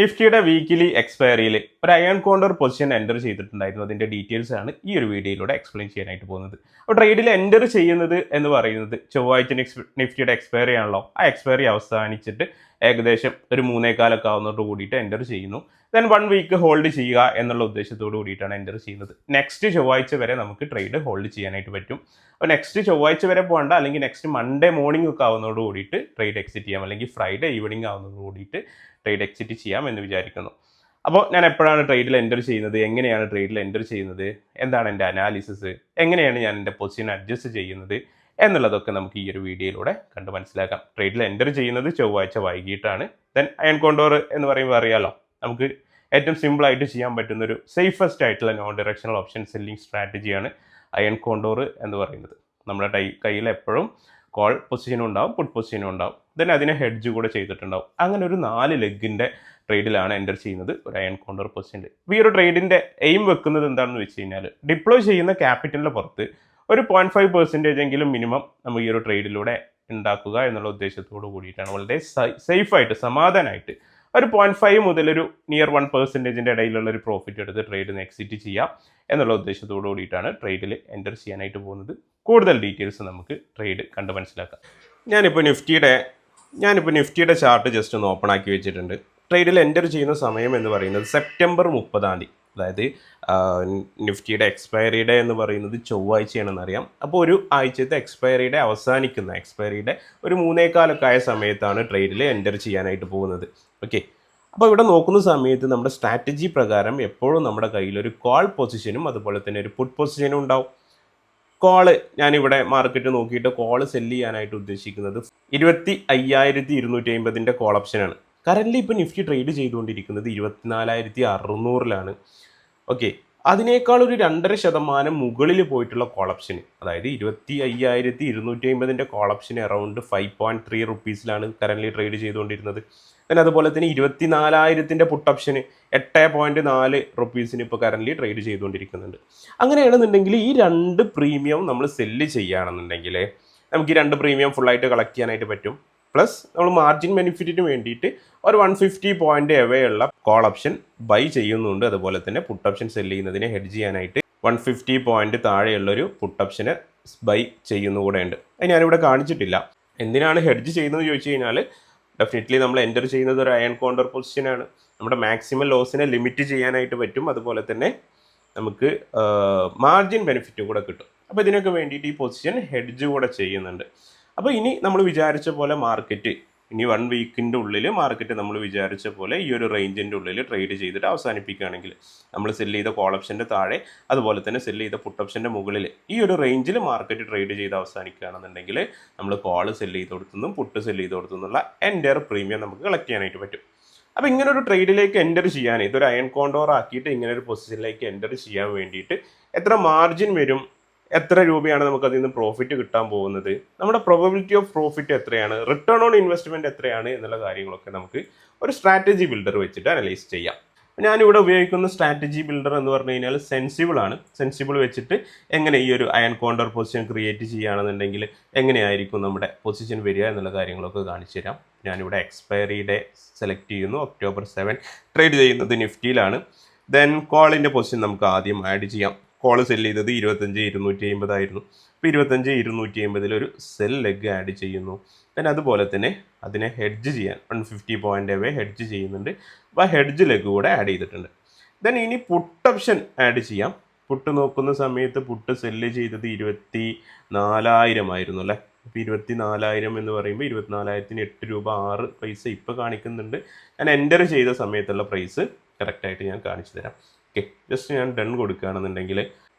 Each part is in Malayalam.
നിഫ്റ്റിയുടെ വീക്കിലി എക്സ്പയറിയിൽ ഒരു അയൺ കോണ്ടർ പൊസിഷൻ എൻ്റർ ചെയ്തിട്ടുണ്ടായിരുന്നു. അതിൻ്റെ ഡീറ്റെയിൽസ് ആണ് ഈ ഒരു വീഡിയോയിലൂടെ എക്സ്പ്ലെയിൻ ചെയ്യാനായിട്ട് പോകുന്നത്. അപ്പോൾ ട്രേഡിൽ എൻ്റർ ചെയ്യുന്നത് എന്ന് പറയുന്നത് ചൊവ്വാഴ്ച നിഫ്റ്റിയുടെ എക്സ്പയറി ആണല്ലോ, ആ എക്സ്പയറി അവസാനിച്ചിട്ട് ഏകദേശം ഒരു 3:15 ആവുന്നതോട് കൂടിയിട്ട് എൻ്റർ ചെയ്യുന്നു. ദെൻ 1 വീക്ക് ഹോൾഡ് ചെയ്യുക എന്നുള്ള ഉദ്ദേശത്തോട് കൂടിയിട്ടാണ് എൻ്റർ ചെയ്യുന്നത്. നെക്സ്റ്റ് ചൊവ്വാഴ്ച വരെ നമുക്ക് ട്രേഡ് ഹോൾഡ് ചെയ്യാനായിട്ട് പറ്റും. അപ്പോൾ നെക്സ്റ്റ് ചൊവ്വാഴ്ച വരെ പോകണ്ട, അല്ലെങ്കിൽ നെക്സ്റ്റ് മൺഡേ മോർണിംഗ് ഒക്കെ ആവുന്നതോട് കൂടിയിട്ട് ട്രേഡ് എക്സിറ്റ് ചെയ്യാം, അല്ലെങ്കിൽ ഫ്രൈഡേ ഈവനിങ് ആവുന്നതോട് കൂടിയിട്ട് ട്രേഡ് എക്സിറ്റ് ചെയ്യാം എന്ന് വിചാരിക്കുന്നു. അപ്പോൾ ഞാൻ എപ്പോഴാണ് ട്രേഡിൽ എൻ്റർ ചെയ്യുന്നത്, എങ്ങനെയാണ് ട്രേഡിൽ എൻ്റർ ചെയ്യുന്നത്, എന്താണ് എൻ്റെ അനാലിസിസ്, എങ്ങനെയാണ് ഞാൻ എൻ്റെ പൊസിഷൻ അഡ്ജസ്റ്റ് ചെയ്യുന്നത് എന്നുള്ളതൊക്കെ നമുക്ക് ഈ ഒരു വീഡിയോയിലൂടെ കണ്ട് മനസ്സിലാക്കാം. ട്രേഡിൽ എൻ്റർ ചെയ്യുന്നത് ചൊവ്വാഴ്ച വൈകിട്ടാണ്. ദെൻ അയൺ കോണ്ടോർ എന്ന് പറയുമ്പോൾ അറിയാലോ, നമുക്ക് ഏറ്റവും സിമ്പിളായിട്ട് ചെയ്യാൻ പറ്റുന്നൊരു സേഫസ്റ്റ് ആയിട്ടുള്ള നോൺ ഡയറക്ഷണൽ ഓപ്ഷൻ സെല്ലിംഗ് സ്ട്രാറ്റജിയാണ് അയൺ കോണ്ടോർ എന്ന് പറയുന്നത്. നമ്മുടെ കയ്യിൽ എപ്പോഴും കോൾ പൊസിഷനും ഉണ്ടാവും, പുട്ട് പൊസിഷനും ഉണ്ടാവും. ദെൻ അതിനെ ഹെഡ്ജ് കൂടെ ചെയ്തിട്ടുണ്ടാവും. അങ്ങനെ ഒരു 4 ലെഗിൻ്റെ ട്രേഡിലാണ് എൻ്റർ ചെയ്യുന്നത് ഒരു അയൺ കോണ്ടോർ പൊസിഷനിൽ. ഈ ഒരു ട്രേഡിൻ്റെ എയിം വെക്കുന്നത് എന്താണെന്ന് വെച്ച് കഴിഞ്ഞാൽ, ഡിപ്ലോയ് ചെയ്യുന്ന ക്യാപിറ്റലിൻ്റെ പുറത്ത് ഒരു 0.5% എങ്കിലും മിനിമം നമ്മൾ ഈ ഒരു ട്രേഡിലൂടെ ഉണ്ടാക്കുക എന്നുള്ള ഉദ്ദേശത്തോട് കൂടിയിട്ടാണ്. വളരെ സേഫായിട്ട് സമാധാനമായിട്ട് ഒരു 0.5 മുതൽ ഒരു നിയർ 1% ഇടയിലുള്ള ഒരു പ്രോഫിറ്റ് എടുത്ത് ട്രേഡിന് എക്സിറ്റ് ചെയ്യാം എന്നുള്ള ഉദ്ദേശത്തോടു കൂടിയിട്ടാണ് ട്രേഡിൽ എൻ്റർ ചെയ്യാനായിട്ട് പോകുന്നത്. കൂടുതൽ ഡീറ്റെയിൽസ് നമുക്ക് ട്രേഡ് കണ്ട് മനസ്സിലാക്കാം. ഞാനിപ്പോൾ നിഫ്റ്റിയുടെ ചാർട്ട് ജസ്റ്റ് ഒന്ന് ഓപ്പൺ ആക്കി വെച്ചിട്ടുണ്ട്. ട്രേഡിൽ എൻ്റർ ചെയ്യുന്ന സമയം എന്ന് പറയുന്നത് സെപ്റ്റംബർ 30 അതായത് നിഫ്റ്റിയുടെ എക്സ്പയറി ഡേ എന്ന് പറയുന്നത് ചൊവ്വാഴ്ചയാണെന്ന് അറിയാം. അപ്പോൾ ഒരു ആഴ്ചത്തെ എക്സ്പയറി ഡേ അവസാനിക്കുന്ന എക്സ്പയറി ഒരു 3:15 ആയ സമയത്താണ് ട്രേഡിൽ എൻ്റർ ചെയ്യാനായിട്ട് പോകുന്നത്. ഓക്കെ, അപ്പോൾ ഇവിടെ നോക്കുന്ന സമയത്ത് നമ്മുടെ സ്ട്രാറ്റജി പ്രകാരം എപ്പോഴും നമ്മുടെ കയ്യിലൊരു കോൾ പൊസിഷനും അതുപോലെ തന്നെ ഒരു പുട്ട് പൊസിഷനും ഉണ്ടാവും. കോള് ഞാനിവിടെ മാർക്കറ്റ് നോക്കിയിട്ട് കോള് സെല്ല് ചെയ്യാനായിട്ട് ഉദ്ദേശിക്കുന്നത് 25,250 കോൾ ഓപ്ഷനാണ്. കറൻ്റ് ഇപ്പോൾ നിഫ്റ്റി ട്രേഡ് ചെയ്തുകൊണ്ടിരിക്കുന്നത് 24,600 ഓക്കെ, അതിനേക്കാൾ ഒരു 2.5% മുകളിൽ പോയിട്ടുള്ള കോൾ ഓപ്ഷൻ, അതായത് 25,250 കോൾ ഓപ്ഷൻ അറൗണ്ട് 5.3 റുപ്പീസിലാണ് കറൻ്റ് ട്രേഡ് ചെയ്തുകൊണ്ടിരുന്നത്. പിന്നെ അതുപോലെ തന്നെ 24,000 പുട്ട് ഓപ്ഷന് 8.4 റുപ്പീസിന് ഇപ്പോൾ കറൻ്റ് ട്രേഡ് ചെയ്തുകൊണ്ടിരിക്കുന്നുണ്ട്. അങ്ങനെയാണെന്നുണ്ടെങ്കിൽ ഈ 2 പ്രീമിയം നമ്മൾ സെല്ല് ചെയ്യുകയാണെന്നുണ്ടെങ്കിൽ നമുക്ക് ഈ 2 പ്രീമിയം ഫുള്ളായിട്ട് കളക്ട് ചെയ്യാനായിട്ട് പറ്റും. പ്ലസ് നമ്മൾ മാർജിൻ ബെനിഫിറ്റിന് വേണ്ടിയിട്ട് ഒരു 150 പോയിന്റ് അവേ ഉള്ള കോൾ ഓപ്ഷൻ ബൈ ചെയ്യുന്നുണ്ട്. അതുപോലെ തന്നെ പുട്ട് ഓപ്ഷൻ സെല്ല് ചെയ്യുന്നതിനെ ഹെഡ്ജ് ചെയ്യാനായിട്ട് 150 പോയിന്റ് താഴെയുള്ളൊരു പുട്ട് ഓപ്ഷന് ബൈ ചെയ്യുന്നുകൂടെ ഉണ്ട്. അത് ഞാനിവിടെ കാണിച്ചിട്ടില്ല. എന്തിനാണ് ഹെഡ്ജ് ചെയ്യുന്നത് ചോദിച്ചു കഴിഞ്ഞാൽ, ഡെഫിനറ്റ്ലി നമ്മൾ എൻ്റർ ചെയ്യുന്നത് ഒരു അയൺ കോണ്ടർ പൊസിഷനാണ്. നമ്മുടെ മാക്സിമം ലോസിനെ ലിമിറ്റ് ചെയ്യാനായിട്ട് പറ്റും. അതുപോലെ തന്നെ നമുക്ക് മാർജിൻ ബെനിഫിറ്റും കൂടെ കിട്ടും. അപ്പോൾ ഇതിനൊക്കെ വേണ്ടിയിട്ട് ഈ പൊസിഷൻ ഹെഡ്ജ് കൂടെ ചെയ്യുന്നുണ്ട്. അപ്പോൾ ഇനി നമ്മൾ വിചാരിച്ച പോലെ മാർക്കറ്റ് ഇനി 1 വീക്കിൻ്റെ ഉള്ളിൽ മാർക്കറ്റ് നമ്മൾ വിചാരിച്ച പോലെ ഈ ഒരു റേഞ്ചിൻ്റെ ഉള്ളിൽ ട്രേഡ് ചെയ്തിട്ട് അവസാനിപ്പിക്കുകയാണെങ്കിൽ, നമ്മൾ സെല്ല് ചെയ്ത കോൾ ഓപ്ഷൻ്റെ താഴെ അതുപോലെ തന്നെ സെല്ല് ചെയ്ത പുട്ട് ഓപ്ഷൻ്റെ മുകളിൽ ഈ ഒരു റേഞ്ചിൽ മാർക്കറ്റ് ട്രേഡ് ചെയ്ത് അവസാനിക്കുകയാണെന്നുണ്ടെങ്കിൽ നമ്മൾ കോള് സെല്ല് ചെയ്ത് കൊടുത്തുനിന്നും പുട്ട് സെല്ല് ചെയ്ത് കൊടുത്തുനിന്നുള്ള എൻ്റർ പ്രീമിയം നമുക്ക് കളക്ട് ചെയ്യാനായിട്ട് പറ്റും. അപ്പോൾ ഇങ്ങനൊരു ട്രേഡിലേക്ക് എൻ്റർ ചെയ്യാൻ, ഇതൊരു അയൺ കോണ്ടോർ ആക്കിയിട്ട് ഇങ്ങനൊരു പൊസിഷനിലേക്ക് എൻ്റർ ചെയ്യാൻ വേണ്ടിയിട്ട് എത്ര മാർജിൻ വരും, എത്ര രൂപയാണ് നമുക്ക് അതിൽ നിന്ന് പ്രോഫിറ്റ് കിട്ടാൻ പോകുന്നത്, നമ്മുടെ പ്രോബബിലിറ്റി ഓഫ് പ്രോഫിറ്റ് എത്രയാണ്, റിട്ടേൺ ഓൺ ഇൻവെസ്റ്റ്മെൻറ്റ് എത്രയാണ് എന്നുള്ള കാര്യങ്ങളൊക്കെ നമുക്ക് ഒരു സ്ട്രാറ്റജി ബിൽഡർ വെച്ചിട്ട് അനലൈസ് ചെയ്യാം. ഞാനിവിടെ ഉപയോഗിക്കുന്ന സ്ട്രാറ്റജി ബിൽഡർ എന്ന് പറഞ്ഞു കഴിഞ്ഞാൽ സെൻസിബിൾ വെച്ചിട്ട് എങ്ങനെ ഈ ഒരു അയൺ കോണ്ടർ പൊസിഷൻ ക്രിയേറ്റ് ചെയ്യുകയാണെന്നുണ്ടെങ്കിൽ എങ്ങനെയായിരിക്കും നമ്മുടെ പൊസിഷൻ വരിക എന്നുള്ള കാര്യങ്ങളൊക്കെ കാണിച്ചു തരാം. ഞാനിവിടെ എക്സ്പയറി ഡേ സെലക്ട് ചെയ്യുന്നു. October 7 ട്രേഡ് ചെയ്യുന്നത് നിഫ്റ്റിയിലാണ്. ദെൻ കോളിൻ്റെ പൊസിഷൻ നമുക്ക് ആദ്യം ആഡ് ചെയ്യാം. കോള് സെല്ല് ചെയ്തത് 25,250 ആയിരുന്നു. ഇപ്പോൾ 25,250 ഒരു സെൽ ലെഗ് ആഡ് ചെയ്യുന്നു. പിന്നെ അതുപോലെ തന്നെ അതിനെ ഹെഡ്ജ് ചെയ്യാൻ 150 പോയിന്റ് അവേ ഹെഡ്ജ് ചെയ്യുന്നുണ്ട്. അപ്പോൾ ഹെഡ്ജ് ലെഗ് കൂടെ ആഡ് ചെയ്തിട്ടുണ്ട്. ദെൻ ഇനി പുട്ട് ഓപ്ഷൻ ആഡ് ചെയ്യാം. പുട്ട് നോക്കുന്ന സമയത്ത് പുട്ട് സെല്ല് ചെയ്തത് 24,000 ആയിരുന്നു അല്ലേ. ഇപ്പോൾ 24,000 എന്ന് പറയുമ്പോൾ 24,000-ന് 8 രൂപ 6 പൈസ ഇപ്പോൾ കാണിക്കുന്നുണ്ട്. ഞാൻ എൻ്റർ ചെയ്ത സമയത്തുള്ള പ്രൈസ് കറക്റ്റായിട്ട് ഞാൻ കാണിച്ചു തരാം. ഓക്കെ, ജസ്റ്റ് ഞാൻ ഡൺ കൊടുക്കുകയാണെന്നുണ്ടെങ്കിൽ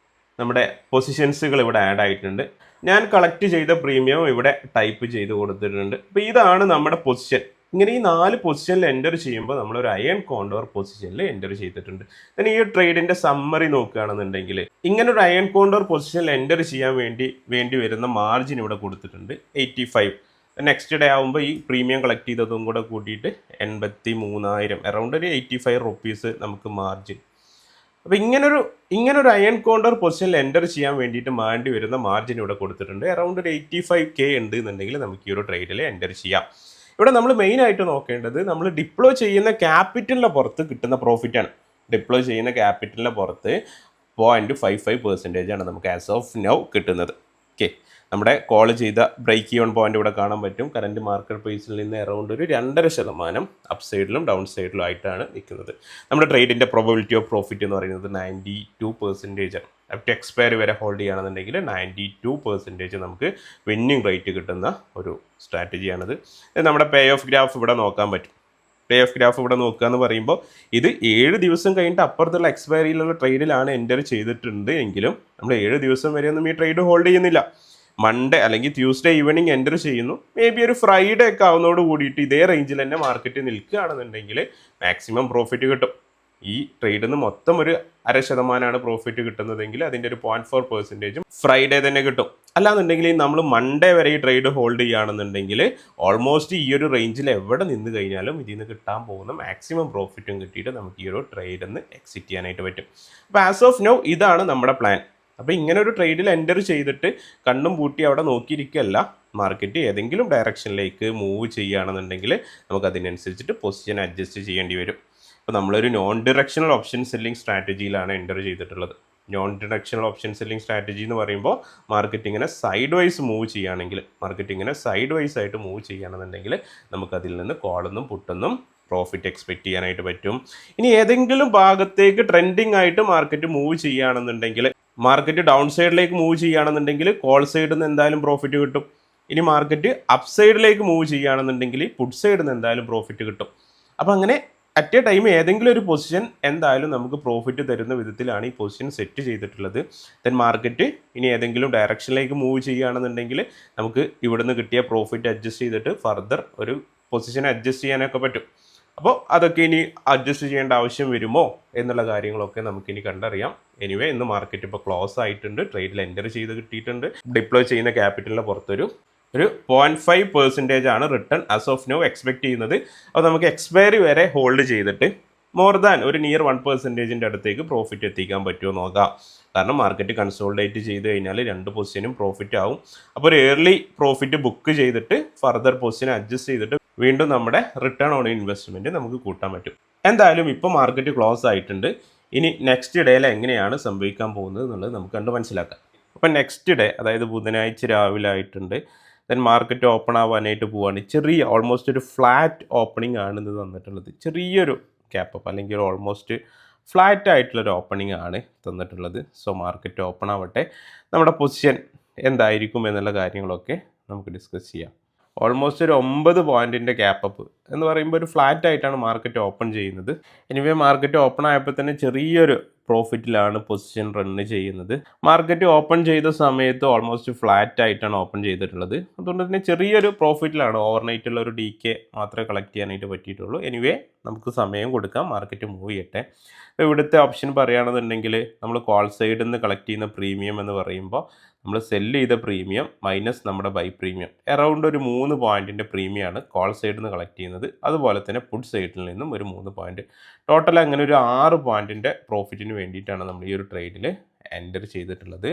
നമ്മുടെ പൊസിഷൻസുകൾ ഇവിടെ ആഡ് ആയിട്ടുണ്ട്. ഞാൻ കളക്ട് ചെയ്ത പ്രീമിയം ഇവിടെ ടൈപ്പ് ചെയ്ത് കൊടുത്തിട്ടുണ്ട്. അപ്പോൾ ഇതാണ് നമ്മുടെ പൊസിഷൻ. ഇങ്ങനെ ഈ 4 പൊസിഷനിൽ എൻ്റർ ചെയ്യുമ്പോൾ നമ്മളൊരു അയൺ കോണ്ടോർ പൊസിഷനിൽ എൻ്റർ ചെയ്തിട്ടുണ്ട്. then ഈ ട്രേഡിൻ്റെ സമ്മറി നോക്കുകയാണെന്നുണ്ടെങ്കിൽ ഇങ്ങനൊരു അയൺ കോണ്ടോർ പൊസിഷനിൽ എൻ്റർ ചെയ്യാൻ വേണ്ടി വരുന്ന മാർജിൻ ഇവിടെ കൊടുത്തിട്ടുണ്ട് 85. നെക്സ്റ്റ് ഡേ ആകുമ്പോൾ ഈ പ്രീമിയം കളക്ട് ചെയ്തതും കൂടെ കൂട്ടിയിട്ട് 83,000, അറൗണ്ട് ഒരു 85 റുപ്പീസ് നമുക്ക് മാർജിൻ. അപ്പോൾ ഇങ്ങനൊരു അയൺ കോണ്ടർ പൊസിഷനിൽ എൻ്റർ ചെയ്യാൻ വേണ്ടിയിട്ട് വേണ്ടി വരുന്ന മാർജിൻ ഇവിടെ കൊടുത്തിട്ടുണ്ട്. അറൗണ്ട് ഒരു 85K ഉണ്ട് എന്നുണ്ടെങ്കിൽ നമുക്ക് ഈ ഒരു ട്രേഡിൽ എൻ്റർ ചെയ്യാം. ഇവിടെ നമ്മൾ മെയിനായിട്ട് നോക്കേണ്ടത് നമ്മൾ ഡിപ്ലോയ് ചെയ്യുന്ന ക്യാപിറ്റലിൻ്റെ പുറത്ത് കിട്ടുന്ന പ്രോഫിറ്റാണ്. ഡിപ്ലോയ് ചെയ്യുന്ന ക്യാപിറ്റലിൻ്റെ പുറത്ത് 0.55% ആണ് നമുക്ക് ആസ് ഓഫ് നൗ കിട്ടുന്നത്. ഓക്കെ, നമ്മുടെ കോൾ ചെയ്ത ബ്രേക്ക് ഈവൺ പോയിന്റ് ഇവിടെ കാണാൻ പറ്റും. കറൻറ്റ് മാർക്കറ്റ് പ്രൈസിൽ നിന്ന് അറൗണ്ട് ഒരു 2.5% അപ്പ് സൈഡിലും ഡൗൺ സൈഡിലും ആയിട്ടാണ് നിൽക്കുന്നത്. നമ്മുടെ ട്രേഡിൻ്റെ പ്രോബബിലിറ്റി ഓഫ് പ്രോഫിറ്റ് എന്ന് പറയുന്നത് 92% ആണ്. അപ് ടു എക്സ്പയറി വരെ ഹോൾഡ് ചെയ്യുകയാണെന്നുണ്ടെങ്കിൽ 92% നമുക്ക് വിന്നിങ് റേറ്റ് കിട്ടുന്ന ഒരു സ്ട്രാറ്റജിയാണിത്. നമ്മുടെ പേ ഓഫ് ഗ്രാഫ് ഇവിടെ നോക്കാൻ പറ്റും. പേ ഓഫ് ഗ്രാഫ് ഇവിടെ നോക്കുക എന്ന് പറയുമ്പോൾ ഇത് 7 ദിവസം കഴിഞ്ഞിട്ട് അപ്പുറത്തുള്ള എക്സ്പയറിയിലുള്ള ട്രേഡിലാണ് എൻ്റർ ചെയ്തിട്ടുണ്ട് എങ്കിലും നമ്മൾ 7 ദിവസം വരെ ഒന്നും ഈ ട്രേഡ് ഹോൾഡ് ചെയ്യുന്നില്ല. മൺഡേ അല്ലെങ്കിൽ ട്യൂസ്ഡേ ഈവനിങ് എൻ്റർ ചെയ്യുന്നു. മേ ബി ഒരു ഫ്രൈഡേ ഒക്കെ ആവുന്നതോട് കൂടിയിട്ട് ഇതേ റേഞ്ചിൽ തന്നെ മാർക്കറ്റ് നിൽക്കുകയാണെന്നുണ്ടെങ്കിൽ മാക്സിമം പ്രോഫിറ്റ് കിട്ടും. ഈ ട്രേഡിൽ നിന്ന് മൊത്തം ഒരു 0.5% പ്രോഫിറ്റ് കിട്ടുന്നതെങ്കിൽ അതിൻ്റെ ഒരു 0.4% ഫ്രൈഡേ തന്നെ കിട്ടും. അല്ലാന്നുണ്ടെങ്കിൽ നമ്മൾ മൺഡേ വരെ ഈ ട്രേഡ് ഹോൾഡ് ചെയ്യുകയാണെന്നുണ്ടെങ്കിൽ ഓൾമോസ്റ്റ് ഈ ഒരു റേഞ്ചിൽ എവിടെ നിന്ന് കഴിഞ്ഞാലും ഇതിൽ നിന്ന് കിട്ടാൻ പോകുന്ന മാക്സിമം പ്രോഫിറ്റും കിട്ടിയിട്ട് നമുക്ക് ഈ ഒരു ട്രേഡിൽ നിന്ന് എക്സിറ്റ് ചെയ്യാനായിട്ട് പറ്റും. അപ്പോൾ ആസ് ഓഫ് നൗ ഇതാണ് നമ്മുടെ പ്ലാൻ. അപ്പോൾ ഇങ്ങനെ ഒരു ട്രേഡിൽ എൻ്റർ ചെയ്തിട്ട് കണ്ണും പൂട്ടി അവിടെ നോക്കിയിരിക്കുകയല്ല, മാർക്കറ്റ് ഏതെങ്കിലും ഡയറക്ഷനിലേക്ക് മൂവ് ചെയ്യുകയാണെന്നുണ്ടെങ്കിൽ നമുക്ക് അതിനനുസരിച്ചിട്ട് പൊസിഷൻ അഡ്ജസ്റ്റ് ചെയ്യേണ്ടി വരും. അപ്പോൾ നമ്മളൊരു നോൺ ഡിറക്ഷണൽ ഓപ്ഷൻ സെല്ലിംഗ് സ്ട്രാറ്റജിയിലാണ് എൻ്റർ ചെയ്തിട്ടുള്ളത്. Non directional option selling strategy എന്ന് പറയുമ്പോൾ മാർക്കറ്റ് ഇങ്ങനെ സൈഡ് വൈസ് മൂവ് ചെയ്യുകയാണെങ്കിൽ, മാർക്കറ്റ് ഇങ്ങനെ സൈഡ് വൈസ് ആയിട്ട് മൂവ് ചെയ്യുകയാണെന്നുണ്ടെങ്കിൽ നമുക്കതിൽ നിന്ന് കോളൊന്നും പുട്ടൊന്നും പ്രോഫിറ്റ് എക്സ്പെക്റ്റ് ചെയ്യാനായിട്ട് പറ്റും. ഇനി ഏതെങ്കിലും ഭാഗത്തേക്ക് ട്രെൻഡിങ് ആയിട്ട് മാർക്കറ്റ് മൂവ് ചെയ്യുകയാണെന്നുണ്ടെങ്കിൽ, മാർക്കറ്റ് ഡൗൺ സൈഡിലേക്ക് മൂവ് ചെയ്യുകയാണെന്നുണ്ടെങ്കിൽ കോൾ സൈഡിൽ നിന്ന് എന്തായാലും പ്രോഫിറ്റ് കിട്ടും. ഇനി മാർക്കറ്റ് അപ്പ് സൈഡിലേക്ക് മൂവ് ചെയ്യുകയാണെന്നുണ്ടെങ്കിൽ പുട്ട് സൈഡിൽ നിന്ന് എന്തായാലും പ്രോഫിറ്റ് കിട്ടും. അപ്പോൾ അങ്ങനെ അറ്റ് എ ടൈം ഏതെങ്കിലും ഒരു പൊസിഷൻ എന്തായാലും നമുക്ക് പ്രോഫിറ്റ് തരുന്ന വിധത്തിലാണ് ഈ പൊസിഷൻ സെറ്റ് ചെയ്തിട്ടുള്ളത്. ദെൻ മാർക്കറ്റ് ഇനി ഏതെങ്കിലും ഡയറക്ഷനിലേക്ക് മൂവ് ചെയ്യുകയാണെന്നുണ്ടെങ്കിൽ നമുക്ക് ഇവിടുന്ന് കിട്ടിയ പ്രോഫിറ്റ് അഡ്ജസ്റ്റ് ചെയ്തിട്ട് ഫർദർ ഒരു പൊസിഷൻ അഡ്ജസ്റ്റ് ചെയ്യാനൊക്കെ പറ്റും. അപ്പോൾ അതൊക്കെ ഇനി അഡ്ജസ്റ്റ് ചെയ്യേണ്ട ആവശ്യം വരുമോ എന്നുള്ള കാര്യങ്ങളൊക്കെ നമുക്കിനി കണ്ടറിയാം. എനിവേ ഇന്ന് മാർക്കറ്റ് ഇപ്പോൾ ക്ലോസ് ആയിട്ടുണ്ട്, ട്രേഡിൽ എൻ്റർ ചെയ്ത് കിട്ടിയിട്ടുണ്ട്. ഡിപ്ലോയ് ചെയ്യുന്ന ക്യാപിറ്റലിൻ്റെ പുറത്തൊരു 0.5% ആണ് return as of now expect ചെയ്യുന്നത്. അപ്പോൾ നമുക്ക് എക്സ്പയറി വരെ ഹോൾഡ് ചെയ്തിട്ട് മോർ ദാൻ ഒരു നിയർ 1% അടുത്തേക്ക് പ്രോഫിറ്റ് എത്തിക്കാൻ പറ്റുമോ നോക്കാം. കാരണം മാർക്കറ്റ് കൺസോളിഡേറ്റ് ചെയ്ത് കഴിഞ്ഞാൽ 2 പൊസിഷനും പ്രോഫിറ്റ് ആവും. അപ്പോൾ ഒരു ഏർലി പ്രോഫിറ്റ് ബുക്ക് ചെയ്തിട്ട് ഫർദർ പൊസിഷൻ അഡ്ജസ്റ്റ് ചെയ്തിട്ട് വീണ്ടും നമ്മുടെ റിട്ടേൺ ഓൺ ഇൻവെസ്റ്റ്മെൻറ്റ് നമുക്ക് കൂട്ടാൻ പറ്റും. എന്തായാലും ഇപ്പോൾ മാർക്കറ്റ് ക്ലോസ് ആയിട്ടുണ്ട്. ഇനി നെക്സ്റ്റ് ഡേയിൽ എങ്ങനെയാണ് സംഭവിക്കാൻ പോകുന്നത് എന്നുള്ളത് നമുക്ക് കണ്ട് മനസ്സിലാക്കാം. അപ്പോൾ നെക്സ്റ്റ് ഡേ അതായത് ബുധനാഴ്ച രാവിലെ ആയിട്ടുണ്ട്. ദെൻ മാർക്കറ്റ് ഓപ്പൺ ആവാനായിട്ട് പോവാണ്. ചെറിയ ഓൾമോസ്റ്റ് ഒരു ഫ്ലാറ്റ് ഓപ്പണിംഗ് ആണ് ഇത് തന്നിട്ടുള്ളത്. ചെറിയൊരു ക്യാപ്പപ്പ് അല്ലെങ്കിൽ ഒരു ഓൾമോസ്റ്റ് ഫ്ലാറ്റ് ആയിട്ടുള്ളൊരു ഓപ്പണിംഗ് ആണ് തന്നിട്ടുള്ളത്. സോ മാർക്കറ്റ് ഓപ്പൺ ആവട്ടെ, നമ്മുടെ പൊസിഷൻ എന്തായിരിക്കും എന്നുള്ള കാര്യങ്ങളൊക്കെ നമുക്ക് ഡിസ്കസ് ചെയ്യാം. ഓൾമോസ്റ്റ് ഒരു 9 പോയിൻറ്റിൻ്റെ ക്യാപ്പപ്പ് എന്ന് പറയുമ്പോൾ ഒരു ഫ്ലാറ്റ് ആയിട്ടാണ് മാർക്കറ്റ് ഓപ്പൺ ചെയ്യുന്നത്. എനിവേ മാർക്കറ്റ് ഓപ്പൺ ആയപ്പോൾ തന്നെ ചെറിയൊരു പ്രോഫിറ്റിലാണ് പൊസിഷൻ റണ്ണ് ചെയ്യുന്നത്. മാർക്കറ്റ് ഓപ്പൺ ചെയ്ത സമയത്ത് ഓൾമോസ്റ്റ് ഫ്ലാറ്റ് ആയിട്ടാണ് ഓപ്പൺ ചെയ്തിട്ടുള്ളത്. അതുകൊണ്ട് തന്നെ ചെറിയൊരു പ്രോഫിറ്റിലാണ്. ഓവർനൈറ്റുള്ള ഒരു DK മാത്രമേ കളക്ട് ചെയ്യാനായിട്ട് പറ്റിയിട്ടുള്ളൂ. എനിവേ നമുക്ക് സമയം കൊടുക്കാം, മാർക്കറ്റ് മൂവ് ചെയ്യട്ടെ. അപ്പോൾ ഇവിടുത്തെ ഓപ്ഷൻ പറയുകയാണെന്നുണ്ടെങ്കിൽ നമ്മൾ കോൾ സൈഡിൽ നിന്ന് കളക്ട് ചെയ്യുന്ന പ്രീമിയം എന്ന് പറയുമ്പോൾ നമ്മൾ സെല്ല് ചെയ്ത പ്രീമിയം മൈനസ് നമ്മുടെ ബൈ പ്രീമിയം അറൗണ്ട് ഒരു 3 പോയിൻറ്റിൻ്റെ പ്രീമിയമാണ് കോൾ സൈഡിൽ നിന്ന് കളക്ട് ചെയ്യുന്നത്. അതുപോലെ തന്നെ പുട്ട് സൈഡിൽ നിന്നും ഒരു 3 പോയിൻറ്റ്, ടോട്ടൽ അങ്ങനെ ഒരു 6 പോയിൻറ്റിൻ്റെ പ്രോഫിറ്റിന് വേണ്ടിയിട്ടാണ് നമ്മൾ ഈ ഒരു ട്രേഡിൽ എൻ്റർ ചെയ്തിട്ടുള്ളത്.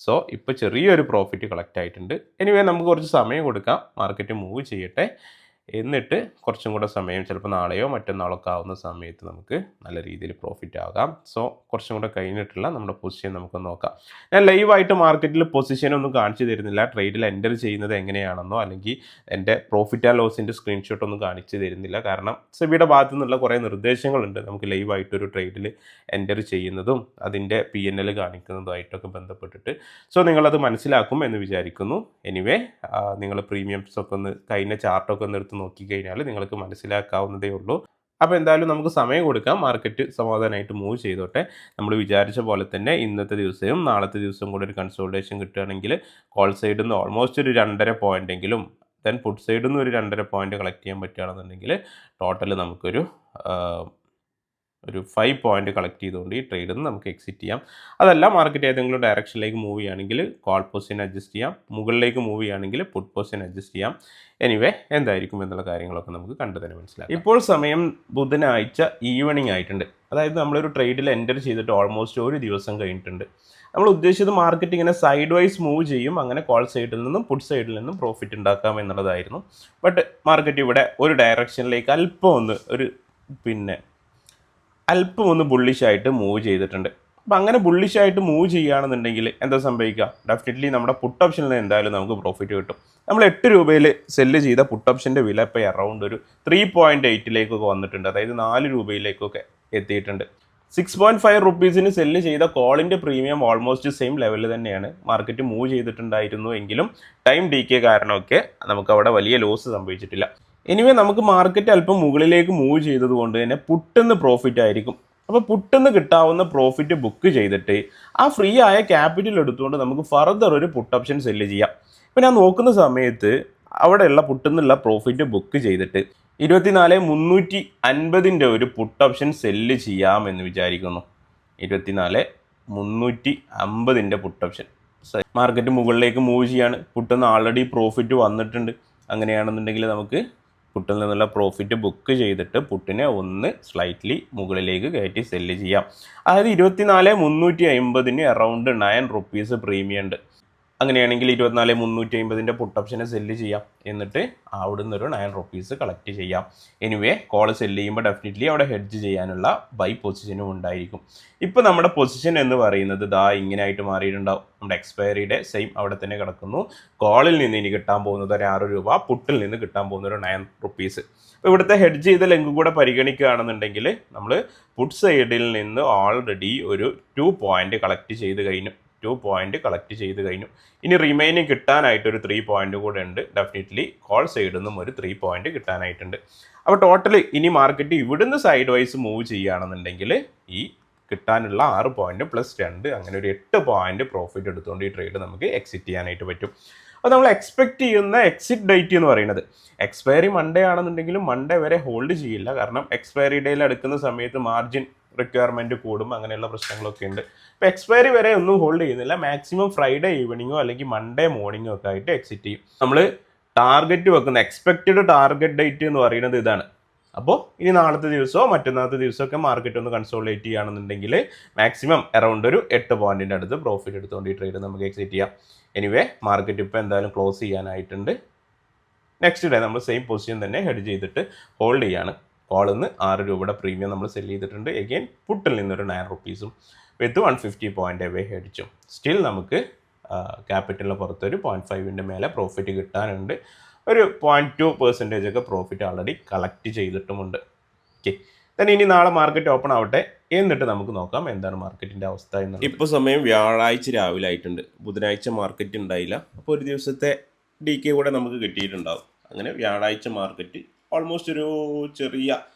സോ ഇപ്പോൾ ചെറിയൊരു പ്രോഫിറ്റ് കളക്ട് ആയിട്ടുണ്ട്. എനിവേ നമുക്ക് കുറച്ച് സമയം കൊടുക്കാം, മാർക്കറ്റ് മൂവ് ചെയ്യട്ടെ. എന്നിട്ട് കുറച്ചും കൂടെ സമയം, ചിലപ്പോൾ നാളെയോ മറ്റന്നാളോ ഒക്കെ ആവുന്ന സമയത്ത് നമുക്ക് നല്ല രീതിയിൽ പ്രോഫിറ്റ് ആകാം. സോ കുറച്ചും കൂടെ കഴിഞ്ഞിട്ടുള്ള നമ്മുടെ പൊസിഷൻ നമുക്ക് നോക്കാം. ഞാൻ ലൈവായിട്ട് മാർക്കറ്റിൽ പൊസിഷനൊന്നും കാണിച്ചു തരുന്നില്ല. ട്രേഡിൽ എൻ്റർ ചെയ്യുന്നത് എങ്ങനെയാണെന്നോ അല്ലെങ്കിൽ എൻ്റെ പ്രോഫിറ്റ് ആൻഡ് ലോസിൻ്റെ സ്ക്രീൻഷോട്ടൊന്നും കാണിച്ചു തരുന്നില്ല. കാരണം സെബിയുടെ ഭാഗത്തു നിന്നുള്ള കുറേ നിർദ്ദേശങ്ങളുണ്ട് നമുക്ക് ലൈവായിട്ടൊരു ട്രേഡിൽ എൻ്റർ ചെയ്യുന്നതും അതിൻ്റെ PNL കാണിക്കുന്നതുമായിട്ടൊക്കെ ബന്ധപ്പെട്ടിട്ട്. സോ നിങ്ങളത് മനസ്സിലാക്കും എന്ന് വിചാരിക്കുന്നു. എനിവേ നിങ്ങൾ പ്രീമിയംസൊക്കെ ഒന്ന് കഴിഞ്ഞ ചാർട്ടൊക്കെ ഒന്ന് എടുത്ത് നോക്കിക്കഴിഞ്ഞാൽ നിങ്ങൾക്ക് മനസ്സിലാക്കാവുന്നതേ ഉള്ളൂ. അപ്പോൾ എന്തായാലും നമുക്ക് സമയം കൊടുക്കാം, മാർക്കറ്റ് സമാധാനമായിട്ട് മൂവ് ചെയ്തോട്ടെ. നമ്മൾ വിചാരിച്ച പോലെ തന്നെ ഇന്നത്തെ ദിവസവും നാളത്തെ ദിവസവും കൂടെ ഒരു കൺസോൾട്ടേഷൻ കിട്ടുകയാണെങ്കിൽ കോൾ സൈഡിൽ നിന്ന് ഓൾമോസ്റ്റ് ഒരു 2.5 പോയിൻറ്റെങ്കിലും, ദെൻ പുട്ട് സൈഡിൽ നിന്ന് ഒരു 2.5 പോയിൻറ്റ് കളക്ട് ചെയ്യാൻ പറ്റുകയാണെന്നുണ്ടെങ്കിൽ ടോട്ടൽ നമുക്കൊരു ഒരു 5 പോയിന്റ് കളക്ട് ചെയ്തുകൊണ്ട് ഈ ട്രേഡിൽ നിന്ന് നമുക്ക് എക്സിറ്റ് ചെയ്യാം. അതല്ല മാർക്കറ്റ് ഏതെങ്കിലും ഡയറക്ഷനിലേക്ക് മൂവ് ചെയ്യുകയാണെങ്കിൽ കോൾ പൊസിഷൻ അഡ്ജസ്റ്റ് ചെയ്യാം, മുകളിലേക്ക് മൂവ് ചെയ്യുകയാണെങ്കിൽ പുട്ട് പൊസിഷൻ അഡ്ജസ്റ്റ് ചെയ്യാം. എനിവേ എന്തായിരിക്കും എന്നുള്ള കാര്യങ്ങളൊക്കെ നമുക്ക് കണ്ടു തന്നെ മനസ്സിലാക്കാം. ഇപ്പോൾ സമയം ബുധനാഴ്ച ഈവനിങ് ആയിട്ടുണ്ട്. അതായത് നമ്മളൊരു ട്രേഡിൽ എൻ്റർ ചെയ്തിട്ട് ഓൾമോസ്റ്റ് ഒരു ദിവസം കഴിഞ്ഞിട്ടുണ്ട്. നമ്മൾ ഉദ്ദേശിച്ചത് മാർക്കറ്റ് ഇങ്ങനെ സൈഡ് വൈസ് മൂവ് ചെയ്യും, അങ്ങനെ കോൾ സൈഡിൽ നിന്നും പുട്ട് സൈഡിൽ നിന്നും പ്രോഫിറ്റ് ഉണ്ടാക്കാം എന്നുള്ളതായിരുന്നു. ബട്ട് മാർക്കറ്റ് ഇവിടെ ഒരു ഡയറക്ഷനിലേക്ക് അല്പം ഒന്ന് ബുള്ളിഷായിട്ട് മൂവ് ചെയ്തിട്ടുണ്ട്. അപ്പം അങ്ങനെ ബുള്ളിഷായിട്ട് മൂവ് ചെയ്യുകയാണെന്നുണ്ടെങ്കിൽ എന്താ സംഭവിക്കുക? ഡെഫിനറ്റ്ലി നമ്മുടെ പുട്ട് ഓപ്ഷനിൽ നിന്ന് എന്തായാലും നമുക്ക് പ്രോഫിറ്റ് കിട്ടും. നമ്മൾ 8 രൂപയിൽ സെല്ല് ചെയ്ത പുട്ട് ഓപ്ഷൻ്റെ വില ഇപ്പോൾ അറൗണ്ട് ഒരു 3.8 വന്നിട്ടുണ്ട്. അതായത് 4 രൂപയിലേക്കൊക്കെ എത്തിയിട്ടുണ്ട്. 6.5 റുപ്പീസിന് സെല്ല് ചെയ്ത കോളിൻ്റെ പ്രീമിയം ഓൾമോസ്റ്റ് സെയിം ലെവലിൽ തന്നെയാണ് മാർക്കറ്റ് മൂവ് ചെയ്തിട്ടുണ്ടായിരുന്നു. എങ്കിലും ടൈം ഡീക്കേ കാരണമൊക്കെ നമുക്ക് അവിടെ വലിയ ലോസ് സംഭവിച്ചിട്ടില്ല. എനിവേ നമുക്ക് മാർക്കറ്റ് അല്പം മുകളിലേക്ക് മൂവ് ചെയ്തത് കൊണ്ട് തന്നെ പുട്ടെന്ന് പ്രോഫിറ്റ് ആയിരിക്കും. അപ്പോൾ പുട്ടെന്ന് കിട്ടാവുന്ന പ്രോഫിറ്റ് ബുക്ക് ചെയ്തിട്ട് ആ ഫ്രീ ആയ ക്യാപിറ്റൽ എടുത്തുകൊണ്ട് നമുക്ക് ഫർദർ ഒരു പുട്ട് ഓപ്ഷൻ സെല്ല് ചെയ്യാം. ഇപ്പോൾ ഞാൻ നോക്കുന്ന സമയത്ത് അവിടെയുള്ള പുട്ടെന്നുള്ള പ്രോഫിറ്റ് ബുക്ക് ചെയ്തിട്ട് 24,350 ഒരു പുട്ട് ഓപ്ഷൻ സെല്ല് ചെയ്യാമെന്ന് വിചാരിക്കുന്നു. 24,350 പുട്ട് ഓപ്ഷൻ. മാർക്കറ്റ് മുകളിലേക്ക് മൂവ് ചെയ്യാണ്, പുട്ടെന്ന് ആൾറെഡി പ്രോഫിറ്റ് വന്നിട്ടുണ്ട്. അങ്ങനെയാണെന്നുണ്ടെങ്കിൽ നമുക്ക് പുട്ടിൽ നിന്നുള്ള പ്രോഫിറ്റ് ബുക്ക് ചെയ്തിട്ട് പുട്ടിനെ ഒന്ന് സ്ലൈറ്റ്ലി മുകളിലേക്ക് കയറ്റി സെല്ല് ചെയ്യാം. അതായത് 24,350 അറൗണ്ട് 9 റുപ്പീസ് പ്രീമിയം ഉണ്ട്. അങ്ങനെയാണെങ്കിൽ 24,350 പുട്ട് ഓപ്ഷനെ സെല്ല് ചെയ്യാം. എന്നിട്ട് അവിടുന്ന് ഒരു 9 റുപ്പീസ് കളക്ട് ചെയ്യാം. എനിവേ കോൾ സെല്ല് ചെയ്യുമ്പോൾ ഡെഫിനറ്റ്ലി അവിടെ ഹെഡ്ജ് ചെയ്യാനുള്ള ബൈ പൊസിഷനും ഉണ്ടായിരിക്കും. ഇപ്പോൾ നമ്മുടെ പൊസിഷൻ എന്ന് പറയുന്നത് ഇങ്ങനെ ആയിട്ട് മാറിയിട്ടുണ്ടാവും. നമ്മുടെ എക്സ്പയറിയുടെ സെയിം അവിടെ തന്നെ കിടക്കുന്നു. കോളിൽ നിന്ന് ഇനി കിട്ടാൻ പോകുന്നത് ഒരു 6 രൂപ, പുട്ടിൽ നിന്ന് കിട്ടാൻ പോകുന്ന ഒരു 9 റുപ്പീസ്. ഇപ്പോൾ ഇവിടുത്തെ ഹെഡ്ജ് ചെയ്ത ലെങ്ക് കൂടെ പരിഗണിക്കുകയാണെന്നുണ്ടെങ്കിൽ നമ്മൾ പുട്ട് സൈഡിൽ നിന്ന് ഓൾറെഡി ഒരു 2 പോയിന്റ് കളക്ട് ചെയ്ത് കഴിഞ്ഞു. ഇനി റിമൈനിങ് കിട്ടാനായിട്ട് ഒരു 3 പോയിന്റ് കൂടെ ഉണ്ട്. ഡെഫിനറ്റ്ലി കോൾ സൈഡിൽ നിന്നും ഒരു 3 പോയിന്റ് കിട്ടാനായിട്ടുണ്ട്. അപ്പോൾ ടോട്ടൽ ഇനി മാർക്കറ്റ് ഇവിടുന്ന് സൈഡ് വൈസ് മൂവ് ചെയ്യുകയാണെന്നുണ്ടെങ്കിൽ ഈ കിട്ടാനുള്ള 6 പോയിന്റ് പ്ലസ് 2 അങ്ങനെ ഒരു 8 പോയിന്റ് പ്രോഫിറ്റ് എടുത്തുകൊണ്ട് ഈ ട്രേഡ് നമുക്ക് എക്സിറ്റ് ചെയ്യാനായിട്ട് പറ്റും. അപ്പോൾ നമ്മൾ എക്സ്പെക്റ്റ് ചെയ്യുന്ന എക്സിറ്റ് ഡേറ്റ് എന്ന് പറയുന്നത് എക്സ്പയറി മൺഡേ ആണെന്നുണ്ടെങ്കിലും മൺഡേ വരെ ഹോൾഡ് ചെയ്യില്ല. കാരണം എക്സ്പയറി ഡേയിൽ എടുക്കുന്ന സമയത്ത് മാർജിൻ റിക്വയർമെൻറ്റ് കൂടും, അങ്ങനെയുള്ള പ്രശ്നങ്ങളൊക്കെ ഉണ്ട്. ഇപ്പോൾ എക്സ്പയറി വരെ ഒന്നും ഹോൾഡ് ചെയ്യുന്നില്ല. മാക്സിമം ഫ്രൈഡേ ഈവനിങ്ങോ അല്ലെങ്കിൽ മൺഡേ മോർണിംഗോ ഒക്കെ ആയിട്ട് എക്സിറ്റ് ചെയ്യും. നമ്മൾ ടാർഗറ്റ് വെക്കുന്ന എക്സ്പെക്റ്റഡ് ടാർഗറ്റ് ഡേറ്റ് എന്ന് പറയുന്നത് ഇതാണ്. അപ്പോൾ ഇനി നാളത്തെ ദിവസമോ മറ്റന്നാളത്തെ ദിവസമൊക്കെ മാർക്കറ്റ് ഒന്ന് കൺസോളിഡേറ്റ് ചെയ്യുകയാണെന്നുണ്ടെങ്കിൽ മാക്സിമം അറൗണ്ട് ഒരു 8 പോയിന്റിൻ്റെ അടുത്ത് പ്രോഫിറ്റ് എടുത്തുകൊണ്ട് ഈ ട്രേഡ് നമുക്ക് എക്സിറ്റ് ചെയ്യാം. എനിവേ മാർക്കറ്റ് ഇപ്പോൾ എന്തായാലും ക്ലോസ് ചെയ്യാനായിട്ടുണ്ട്. നെക്സ്റ്റ് ഡേ നമ്മൾ സെയിം പൊസിഷൻ തന്നെ ഹെഡ് ചെയ്തിട്ട് ഹോൾഡ് ചെയ്യാണ്. കോളിൽ നിന്ന് 6 രൂപയുടെ പ്രീമിയം നമ്മൾ സെല് ചെയ്തിട്ടുണ്ട്. എഗെയിൻ പുട്ടിൽ നിന്നൊരു 9 റുപ്പീസും വിത്ത് 150 പോയിന്റ് അവേ ഹെഡിച്ചും. സ്റ്റിൽ നമുക്ക് ക്യാപിറ്റലിന് പുറത്തൊരു 0.5 മേലെ പ്രോഫിറ്റ് കിട്ടാനുണ്ട്. ഒരു 0.2% ഒക്കെ പ്രോഫിറ്റ് ഓൾറെഡി കളക്ട് ചെയ്തിട്ടുമുണ്ട്. ഓക്കെ, then ഇനി നാളെ മാർക്കറ്റ് ഓപ്പൺ ആവട്ടെ, എന്നിട്ട് നമുക്ക് നോക്കാം എന്താണ് മാർക്കറ്റിൻ്റെ അവസ്ഥ എന്ന്. ഇപ്പോൾ സമയം വ്യാഴാഴ്ച രാവിലെ ആയിട്ടുണ്ട്. ബുധനാഴ്ച മാർക്കറ്റ് ഉണ്ടായില്ല. അപ്പോൾ ഒരു ദിവസത്തെ DK കൂടെ നമുക്ക് കിട്ടിയിട്ടുണ്ടാവും. അങ്ങനെ വ്യാഴാഴ്ച മാർക്കറ്റ് ഓൾമോസ്റ്റ് ഒരു ചെറിയ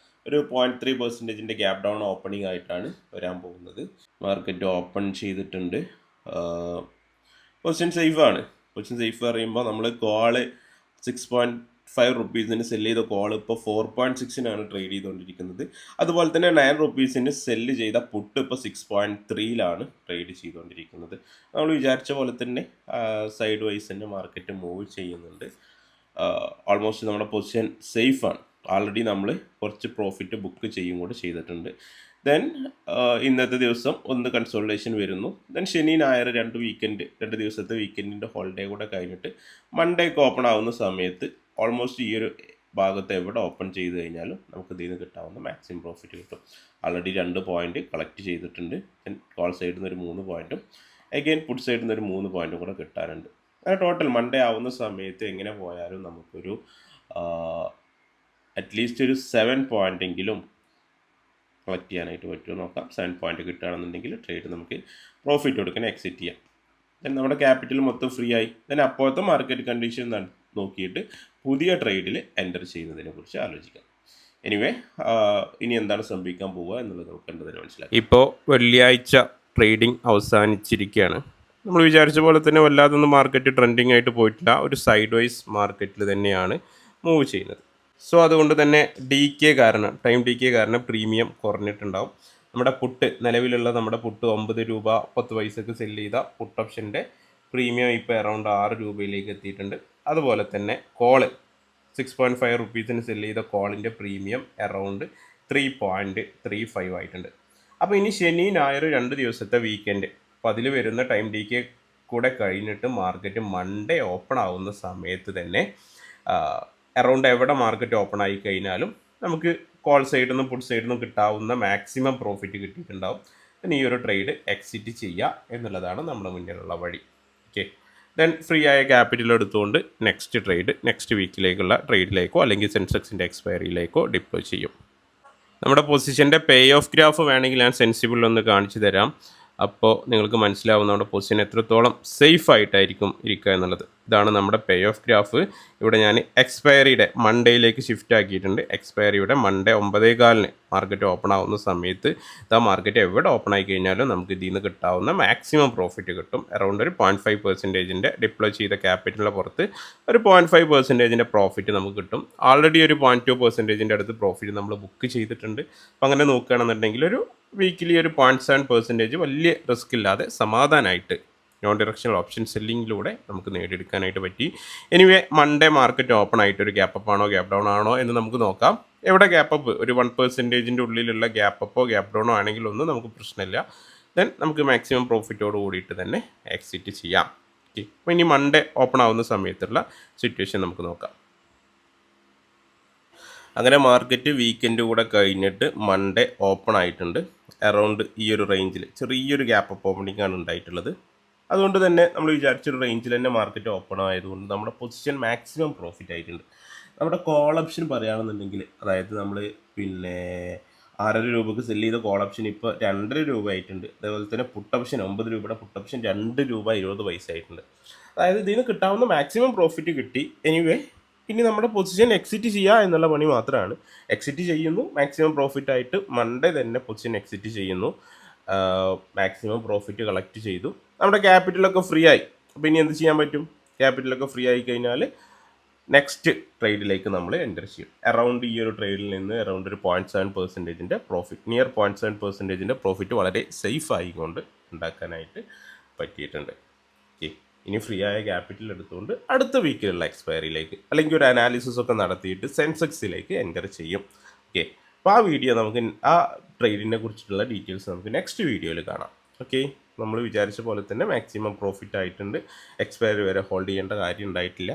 ഒരു 0.3% ഗ്യാപ് ഡൗൺ ഓപ്പണിംഗ് ആയിട്ടാണ് വരാൻ പോകുന്നത്. മാർക്കറ്റ് ഓപ്പൺ ചെയ്തിട്ടുണ്ട്. പൊസിഷൻ സേഫാണ്. പൊസിഷൻ സേഫ് പറയുമ്പോൾ നമ്മൾ കോള് 6.5 റുപ്പീസിന് സെല്ല് ചെയ്ത കോൾ ഇപ്പോൾ 4.6 ട്രേഡ് ചെയ്തുകൊണ്ടിരിക്കുന്നത്. അതുപോലെ തന്നെ 9 റുപ്പീസിന് സെല്ല് ചെയ്ത പുട്ട് ഇപ്പോൾ 6.3 ട്രേഡ് ചെയ്തുകൊണ്ടിരിക്കുന്നത്. നമ്മൾ വിചാരിച്ച പോലെ തന്നെ സൈഡ് വൈസ് തന്നെ മാർക്കറ്റ് മൂവ് ചെയ്യുന്നുണ്ട്. ഓൾമോസ്റ്റ് നമ്മുടെ പൊസിഷൻ സേഫാണ്. ഓൾറെഡി നമ്മൾ കുറച്ച് പ്രോഫിറ്റ് ബുക്ക് ചെയ്യും കൂടെ ചെയ്തിട്ടുണ്ട്. ദെൻ ഇന്നത്തെ ദിവസം ഒന്ന് കൺസോളിഡേഷൻ വരുന്നു. ദെൻ ശനി ഞായർ 2 ദിവസത്തെ വീക്കെൻഡിൻ്റെ ഹോളിഡേ കൂടെ കഴിഞ്ഞിട്ട് മൺഡേക്ക് ഓപ്പൺ ആവുന്ന സമയത്ത് ഓൾമോസ്റ്റ് ഈ ഒരു ഭാഗത്ത് എവിടെ ഓപ്പൺ ചെയ്ത് കഴിഞ്ഞാലും നമുക്ക് ഇതിൽ നിന്ന് കിട്ടാവുന്ന മാക്സിമം പ്രോഫിറ്റ് കിട്ടും. ഓൾറെഡി 2 പോയിന്റ് കളക്ട് ചെയ്തിട്ടുണ്ട്. ദെൻ കോൾ സൈഡിൽ നിന്ന് ഒരു 3 പോയിന്റും അഗെയിൻ പുട്ട് സൈഡിൽ നിന്ന് ഒരു 3 പോയിന്റും കൂടെ കിട്ടാനുണ്ട്. അങ്ങനെ ടോട്ടൽ മൺഡേ ആവുന്ന സമയത്ത് എങ്ങനെ പോയാലും നമുക്കൊരു അറ്റ്ലീസ്റ്റ് ഒരു 7 പോയിന്റെങ്കിലും കളക്ട് ചെയ്യാനായിട്ട് പറ്റുമോ നോക്കാം. 7 പോയിന്റ് കിട്ടുകയാണെന്നുണ്ടെങ്കിൽ ട്രേഡ് നമുക്ക് പ്രോഫിറ്റ് കൊടുക്കാൻ എക്സിറ്റ് ചെയ്യാം. ദെൻ നമ്മുടെ ക്യാപിറ്റൽ മൊത്തം ഫ്രീ ആയി. ദെൻ അപ്പോഴത്തെ മാർക്കറ്റ് കണ്ടീഷൻ നോക്കിയിട്ട് പുതിയ ട്രേഡിൽ എൻ്റർ ചെയ്യുന്നതിനെ കുറിച്ച് ആലോചിക്കാം. എനിവേ ഇനി എന്താണ് സംഭവിക്കാൻ പോവുക എന്നുള്ളത് നമുക്ക് കണ്ടതിന് മനസ്സിലാക്കാം. ഇപ്പോൾ വെള്ളിയാഴ്ച ട്രേഡിംഗ് അവസാനിച്ചിരിക്കുകയാണ്. നമ്മൾ വിചാരിച്ച പോലെ തന്നെ വല്ലാതൊന്നും മാർക്കറ്റ് ട്രെൻഡിങ് ആയിട്ട് പോയിട്ടില്ല. ഒരു സൈഡ് വൈസ് മാർക്കറ്റിൽ തന്നെയാണ് മൂവ് ചെയ്യുന്നത്. സോ അതുകൊണ്ട് തന്നെ ടൈം ഡി കെ കാരണം പ്രീമിയം കുറഞ്ഞിട്ടുണ്ടാവും. നമ്മുടെ പുട്ട് നിലവിലുള്ള നമ്മുടെ പുട്ട് 9 രൂപ 10 പൈസക്ക് സെല്ല് ചെയ്ത പുട്ട് ഓപ്ഷൻ്റെ പ്രീമിയം ഇപ്പോൾ അറൗണ്ട് 6 രൂപയിലേക്ക് എത്തിയിട്ടുണ്ട്. അതുപോലെ തന്നെ കോള് 6.5 റുപ്പീസിന് സെല്ല് ചെയ്ത കോളിൻ്റെ പ്രീമിയം അറൗണ്ട് 3.35 ആയിട്ടുണ്ട്. അപ്പോൾ ഇനി ശനി ഞായർ 2 ദിവസത്തെ വീക്കെൻഡ്, അപ്പോൾ അതിൽ വരുന്ന ടൈം ഡി കെ കൂടെ കഴിഞ്ഞിട്ട് മാർക്കറ്റ് മൺഡേ ഓപ്പൺ ആവുന്ന സമയത്ത് തന്നെ അറൗണ്ട് എവിടെ മാർക്കറ്റ് ഓപ്പൺ ആയി കഴിഞ്ഞാലും നമുക്ക് കോൾ സൈഡിൽ നിന്നും പുട്ട് സൈഡിൽ നിന്നും കിട്ടാവുന്ന മാക്സിമം പ്രോഫിറ്റ് കിട്ടിയിട്ടുണ്ടാവും. പിന്നെ ഈ ഒരു ട്രേഡ് എക്സിറ്റ് ചെയ്യുക എന്നുള്ളതാണ് നമ്മുടെ മുന്നിലുള്ള വഴി. ഓക്കെ, ദെൻ ഫ്രീ ആയ ക്യാപിറ്റൽ എടുത്തുകൊണ്ട് നെക്സ്റ്റ് വീക്കിലേക്കുള്ള ട്രേഡിലേക്കോ അല്ലെങ്കിൽ സെൻസെക്സിൻ്റെ എക്സ്പയറിയിലേക്കോ ഡിപ്ലോയ് ചെയ്യും. നമ്മുടെ പൊസിഷൻ്റെ പേ ഓഫ് ഗ്രാഫ് വേണമെങ്കിൽ ഞാൻ സെൻസിബിൾ ഒന്ന് കാണിച്ചു തരാം. അപ്പോൾ നിങ്ങൾക്ക് മനസ്സിലാവും നമ്മുടെ പൊസിഷൻ എത്രത്തോളം സേഫ് ആയിട്ടായിരിക്കും ഇരിക്കുക എന്നുള്ളത്. ഇതാണ് നമ്മുടെ പേ ഓഫ് ഗ്രാഫ്. ഇവിടെ ഞാൻ എക്സ്പയറിയുടെ മൺഡേയിലേക്ക് ഷിഫ്റ്റ് ആക്കിയിട്ടുണ്ട്. എക്സ്പയറിയുടെ മൺഡേ 9:15 മാർക്കറ്റ് ഓപ്പൺ ആവുന്ന സമയത്ത് മാർക്കറ്റ് എവിടെ ഓപ്പൺ ആയി കഴിഞ്ഞാലും നമുക്ക് ഇതിൽ നിന്ന് കിട്ടാവുന്ന മാക്സിമം പ്രോഫിറ്റ് കിട്ടും. അറൗണ്ട് ഒരു 0.5% ഡിപ്ലോയ് ചെയ്ത ക്യാപിറ്റലിൻ്റെ പുറത്ത് ഒരു 0.5% പ്രോഫിറ്റ് നമുക്ക് കിട്ടും. ഓൾറെഡി ഒരു 0.2% അടുത്ത് പ്രോഫിറ്റ് നമ്മൾ ബുക്ക് ചെയ്തിട്ടുണ്ട്. അപ്പോൾ അങ്ങനെ നോക്കുകയാണെന്നുണ്ടെങ്കിൽ ഒരു വീക്കിലി ഒരു 0.7% വലിയ റിസ്ക് ഇല്ലാതെ സമാധാനമായിട്ട് നോൺ ഡയറക്ഷണൽ ഓപ്ഷൻ സെല്ലിങ്ങിലൂടെ നമുക്ക് നേടിയെടുക്കാനായിട്ട് പറ്റി. എനിവേ മൺഡേ മാർക്കറ്റ് ഓപ്പൺ ആയിട്ട് ഒരു ഗ്യാപ്പ് അപ്പ് ആണോ ഗ്യാപ്പ് ഡൗൺ ആണോ എന്ന് നമുക്ക് നോക്കാം. എവിടെ ഗ്യാപ്പ് അപ്പ് ഒരു 1% ഉള്ളിലുള്ള ഗ്യാപ്പ് അപ്പോ ഗ്യാപ്പ് ഡൗണോ ആണെങ്കിൽ ഒന്നും നമുക്ക് പ്രശ്നമില്ല. ദെൻ നമുക്ക് മാക്സിമം പ്രോഫിറ്റോട് കൂടിയിട്ട് തന്നെ എക്സിറ്റ് ചെയ്യാം. ഓക്കെ, അപ്പോൾ ഇനി മൺഡേ ഓപ്പൺ ആവുന്ന സമയത്തുള്ള സിറ്റുവേഷൻ നമുക്ക് നോക്കാം. അങ്ങനെ മാർക്കറ്റ് വീക്കെൻഡ് കൂടെ കഴിഞ്ഞിട്ട് മൺഡേ ഓപ്പൺ ആയിട്ടുണ്ട്. അറൗണ്ട് ഈ ഒരു റേഞ്ചിൽ ചെറിയൊരു ഗ്യാപ്പ് അപ്പ് ഓപ്പണിംഗ് ആണ് ഉണ്ടായിട്ടുള്ളത്. അതുകൊണ്ട് തന്നെ നമ്മൾ വിചാരിച്ചൊരു റേഞ്ചിൽ തന്നെ മാർക്കറ്റ് ഓപ്പൺ ആയതുകൊണ്ട് നമ്മുടെ പൊസിഷൻ മാക്സിമം പ്രോഫിറ്റ് ആയിട്ടുണ്ട്. നമ്മുടെ കോൾ ഓപ്ഷൻ പറയുകയാണെന്നുണ്ടെങ്കിൽ, അതായത് നമ്മൾ 6.5 രൂപക്ക് സെല്ല് ചെയ്ത കോൾ ഓപ്ഷൻ ഇപ്പോൾ 2.5 രൂപ ആയിട്ടുണ്ട്. അതേപോലെ തന്നെ പുട്ട് ഓപ്ഷൻ 9 രൂപയുടെ പുട്ട് ഓപ്ഷൻ 2 രൂപ 20 പൈസ ആയിട്ടുണ്ട്. അതായത് ഇതിന് കിട്ടാവുന്ന മാക്സിമം പ്രോഫിറ്റ് കിട്ടി. എനിവേ ഇനി നമ്മുടെ പൊസിഷൻ എക്സിറ്റ് ചെയ്യുക എന്നുള്ള പണി മാത്രമാണ്. എക്സിറ്റ് ചെയ്യുന്നു, മാക്സിമം പ്രോഫിറ്റ് ആയിട്ട് മൺഡേ തന്നെ പൊസിഷൻ എക്സിറ്റ് ചെയ്യുന്നു, മാക്സിമം പ്രോഫിറ്റ് കളക്ട് ചെയ്തു. നമ്മുടെ ക്യാപിറ്റലൊക്കെ ഫ്രീ ആയി. അപ്പോൾ ഇനി എന്ത് ചെയ്യാൻ പറ്റും? ക്യാപിറ്റലൊക്കെ ഫ്രീ ആയി കഴിഞ്ഞാൽ നെക്സ്റ്റ് ട്രേഡിലേക്ക് നമ്മൾ എൻ്റർ ചെയ്യും. അറൗണ്ട് ഈ ഒരു ട്രേഡിൽ നിന്ന് അറൗണ്ട് ഒരു 0.7% പ്രോഫിറ്റ്, നിയർ 0.7% പ്രോഫിറ്റ് വളരെ സേഫ് ആയിക്കൊണ്ട് ഉണ്ടാക്കാനായിട്ട് പറ്റിയിട്ടുണ്ട്. ഓക്കെ, ഇനി ഫ്രീ ആയ ക്യാപിറ്റൽ എടുത്തുകൊണ്ട് അടുത്ത വീക്കിലുള്ള എക്സ്പയറിയിലേക്ക് അല്ലെങ്കിൽ ഒരു അനാലിസിസ് ഒക്കെ നടത്തിയിട്ട് സെൻസെക്സിലേക്ക് എൻ്റർ ചെയ്യും. ഓക്കെ, അപ്പോൾ ആ വീഡിയോ നമുക്ക് ആ ട്രേഡിനെ കുറിച്ചിട്ടുള്ള ഡീറ്റെയിൽസ് നമുക്ക് നെക്സ്റ്റ് വീഡിയോയിൽ കാണാം. ഓക്കെ, നമ്മൾ വിചാരിച്ച പോലെ തന്നെ മാക്സിമം പ്രോഫിറ്റ് ആയിട്ടുണ്ട്. എക്സ്പയറി വരെ ഹോൾഡ് ചെയ്യേണ്ട കാര്യം ഉണ്ടായിട്ടില്ല.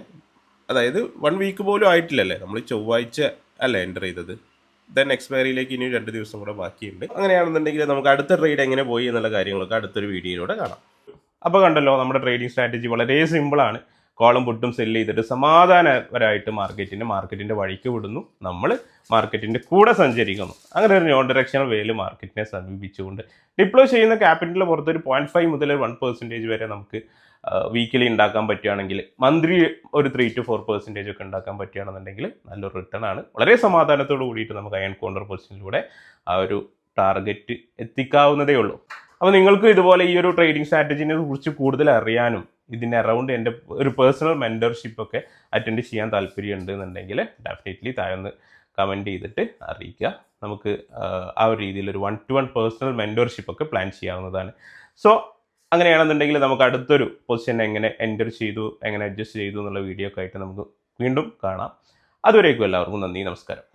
അതായത് 1 വീക്ക് പോലും ആയിട്ടില്ലല്ലേ, നമ്മൾ ചൊവ്വാഴ്ച അല്ലേ എൻ്റർ ചെയ്തത്. ദെൻ എക്സ്പയറിയിലേക്ക് ഇനി 2 ദിവസം കൂടെ ബാക്കിയുണ്ട്. അങ്ങനെയാണെന്നുണ്ടെങ്കിൽ നമുക്ക് അടുത്ത ട്രേഡ് എങ്ങനെ പോയി എന്നുള്ള കാര്യങ്ങളൊക്കെ അടുത്തൊരു വീഡിയോയിലൂടെ കാണാം. അപ്പോൾ കണ്ടല്ലോ, നമ്മുടെ ട്രേഡിംഗ് സ്ട്രാറ്റജി വളരെ സിമ്പിളാണ്. കോളും പുട്ടും സെല്ല് ചെയ്തിട്ട് സമാധാനപരമായിട്ട് മാർക്കറ്റിൻ്റെ വഴിക്ക് വിടുന്നു, നമ്മൾ മാർക്കറ്റിൻ്റെ കൂടെ സഞ്ചരിക്കുന്നു. അങ്ങനെ ഒരു നോൺ ഡയറക്ഷണൽ വേയിൽ മാർക്കറ്റിനെ സമീപിച്ചുകൊണ്ട് ഡിപ്ലോയ് ചെയ്യുന്ന ക്യാപിറ്റലിന് പുറത്ത് ഒരു 0.5 മുതൽ 1% വരെ നമുക്ക് വീക്കിലി ഉണ്ടാക്കാൻ പറ്റുകയാണെങ്കിൽ, മന്ത്ലി ഒരു 3 to 4% ഒക്കെ ഉണ്ടാക്കാൻ പറ്റുകയാണെന്നുണ്ടെങ്കിൽ നല്ലൊരു റിട്ടേൺ ആണ്. വളരെ സമാധാനത്തോട് കൂടിയിട്ട് നമുക്ക് അയൺ കോണ്ടർ പൊസിഷനിലൂടെ ആ ഒരു ടാർഗറ്റ് എത്തിക്കാവുന്നതേ ഉള്ളൂ. അപ്പോൾ നിങ്ങൾക്ക് ഇതുപോലെ ഈ ഒരു ട്രേഡിംഗ് സ്ട്രാറ്റജിനെ കുറിച്ച് കൂടുതൽ അറിയാനും ഇതിൻ്റെ അറൗണ്ട് എൻ്റെ ഒരു പേഴ്സണൽ മെൻറ്റർഷിപ്പ് ഒക്കെ അറ്റൻഡ് ചെയ്യാൻ താല്പര്യമുണ്ട് എന്നുണ്ടെങ്കിൽ ഡെഫിനറ്റ്ലി താഴെ ഒന്ന് കമൻറ്റ് ചെയ്തിട്ട് അറിയിക്കുക. നമുക്ക് ആ ഒരു രീതിയിൽ ഒരു 1-to-1 പേഴ്സണൽ മെൻറ്റർഷിപ്പ് ഒക്കെ പ്ലാൻ ചെയ്യാവുന്നതാണ്. സോ അങ്ങനെയാണെന്നുണ്ടെങ്കിൽ നമുക്ക് അടുത്തൊരു പൊസിഷൻ എങ്ങനെ എൻ്റർ ചെയ്തു, എങ്ങനെ അഡ്ജസ്റ്റ് ചെയ്തു എന്നുള്ള വീഡിയോ ഒക്കെ ആയിട്ട് നമുക്ക് വീണ്ടും കാണാം. അതുവരേക്കും എല്ലാവർക്കും നന്ദി, നമസ്കാരം.